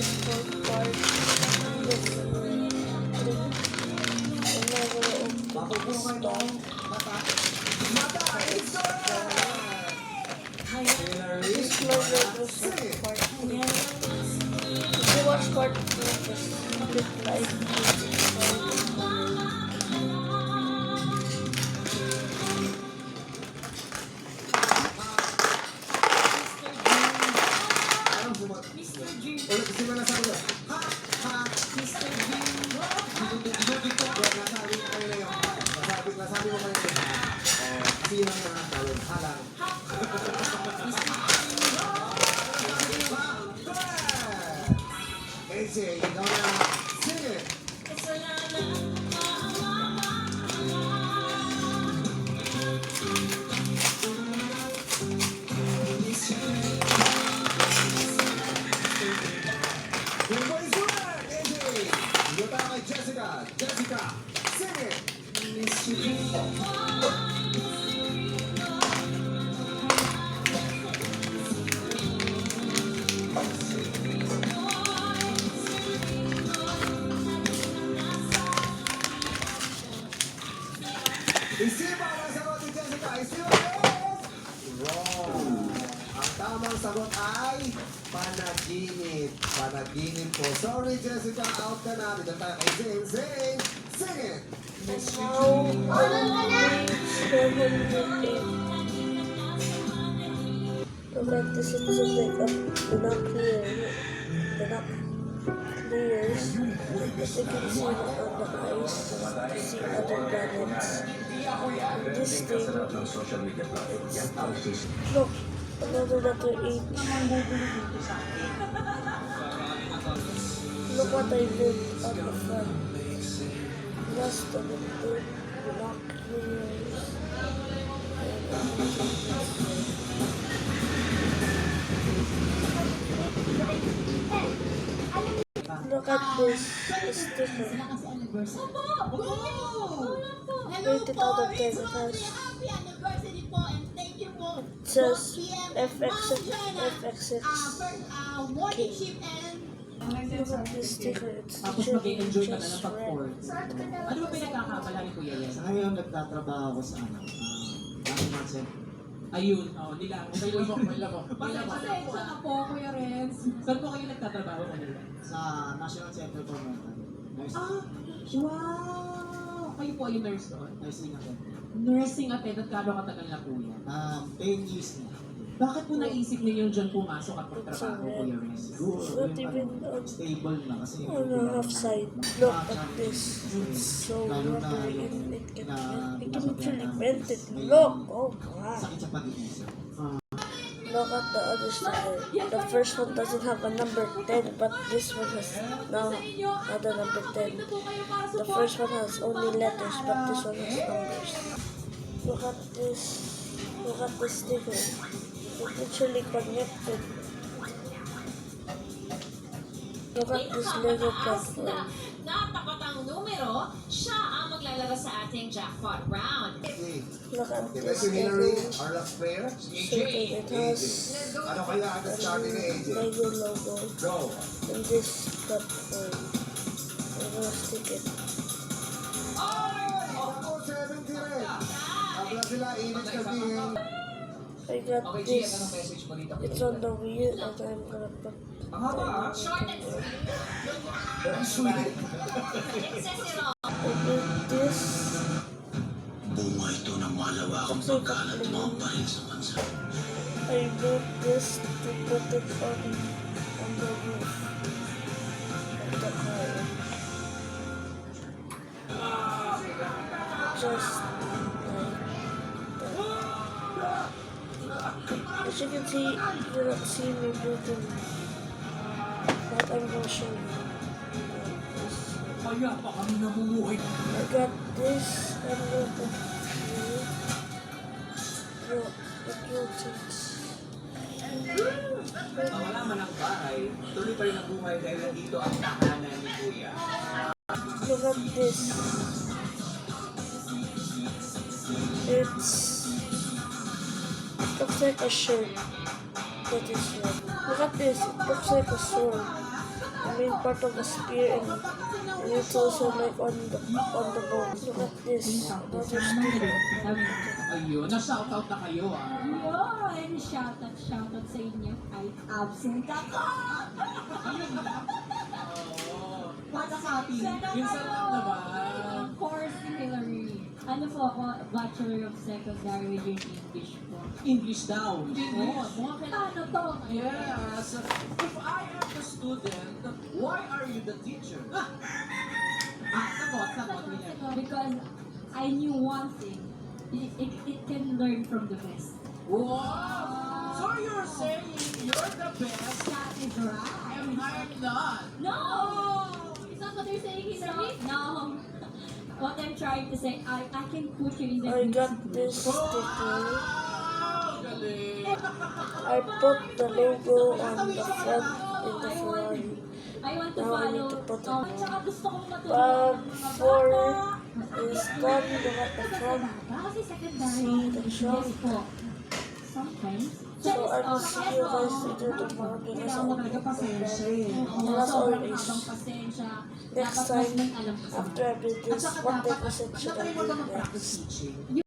this for part this 3. And now we'll open this dog. This is my Roblox part 3. If you watch part 2, just click like. AJ, ikaw na. Sing it! Good boy's work, AJ! Dito tayo kay Jessica. Jessica, sing it! Isipa ang sagot ni Jessica. Isipa wrong. Ang tamang sagot ay panaginip. Panaginip po. Sorry, Jessica. Out ka na. Dito tayo kay Zane. Zane, sing it! And now, page 708. Like this is just like the not clear. The not clears. As you can see on the ice, to see other planets. This thing, look, another letter H. Look what I did on the front. Rest of the big block clears. Look at this sticker. Rated out of 10. It says FX6. Look at this sticker. It's the Tapos children mag-enjoy ka na just ng pag-cord. Ano ba pinagkakabala ni Kuya Yen? Sa ngayon, nagtatrabaho ako sa National Ayun, nila. Kayo mo, kayo mo. Pasensya na po, Kuya Renz. Saan po kayo nagtatrabaho kanila? sa National Center for Mental Ah, wow! Kayo po ay nurse doon? Nursing ako. Nursing attendant, kano katagal na po yan? 10 years na. Bakit po naisip ninyo dyan pumasok at magtrabaho, Kuya Renz? Siguro, Not even stable na kasi on the half side. Look at this. It's so rubbery and it can actually bend it. Look! Oh wow! sakit sa pag-iisip. Look at the other sticker. The first one doesn't have a number 10, but this one has now had a number 10. The first one has only letters, but this one has numbers. Look at this. Look at this sticker. It's literally connected. Look at this Lego platform. Natapat ang numero, siya ang maglalaro sa ating jackpot round. Look at Okay, this Messi Hillary, Lego our last player. sticker. It has Ano kaya ang sabi ni AJ? Lego logo Go! and this platform. I'm gonna stick it. Ako, 70 rin. Habla sila, init sabihin. I got Okay, Gia, anong this. message mo dito? It's on the wheel and I'm gonna put Short and sweet. Sweet. It says it all. I did this. Bunga ito ng malawakang pagkalat mga parin sa bansa. I built this to put it on the roof of the car. Just like that. As you can see, you don't see me building, but I'm gonna show you. Kaya pa kami namumuhay. I got this. I'm gonna put here. It rotates. Ang malaman ng bahay, tuloy pa rin ang buhay dahil nandito ang tahanan ni Kuya. Look at this. It looks like a shirt. That is red. Look at this. It looks like a sword. main part of the spear, and it's also like on the bone. Look at this, another spear. Ayun, na-shoutout na kayo Yun! Shoutout sa inyo. Ay, absent ako! Para sa atin, yung sarap naman. Of course, Hillary. Ano po ako, Bachelor of Secondary with English po. English daw. Oo, mga kailangan to. Yes. If I am the student, why are you the teacher? Sagot. William. Because I knew one thing. It can learn from the best. Wow! So you're saying you're the best That is right. and I'm not? No! Is that what you're saying, Hillary? No. What I'm trying to say, I can put you in the I good got situation. this sticker. Wow! Galing! I put the logo on the front in the Ferrari. I want to Now I need follow. to put it. At saka gusto kong Pag matulungan ng mga 4 bata. is done, look at the front. Kasi secondary. See the trunk. Yes po. Sometimes. So I will see you guys later tomorrow because Kailangan mo talaga pasensya eh. And as Sobrang always, habang pasensya. next Dapat mas time, may alam ka sa after I do At this, saka what dapat, deposit should I natry mo do na mag-practice next? teaching.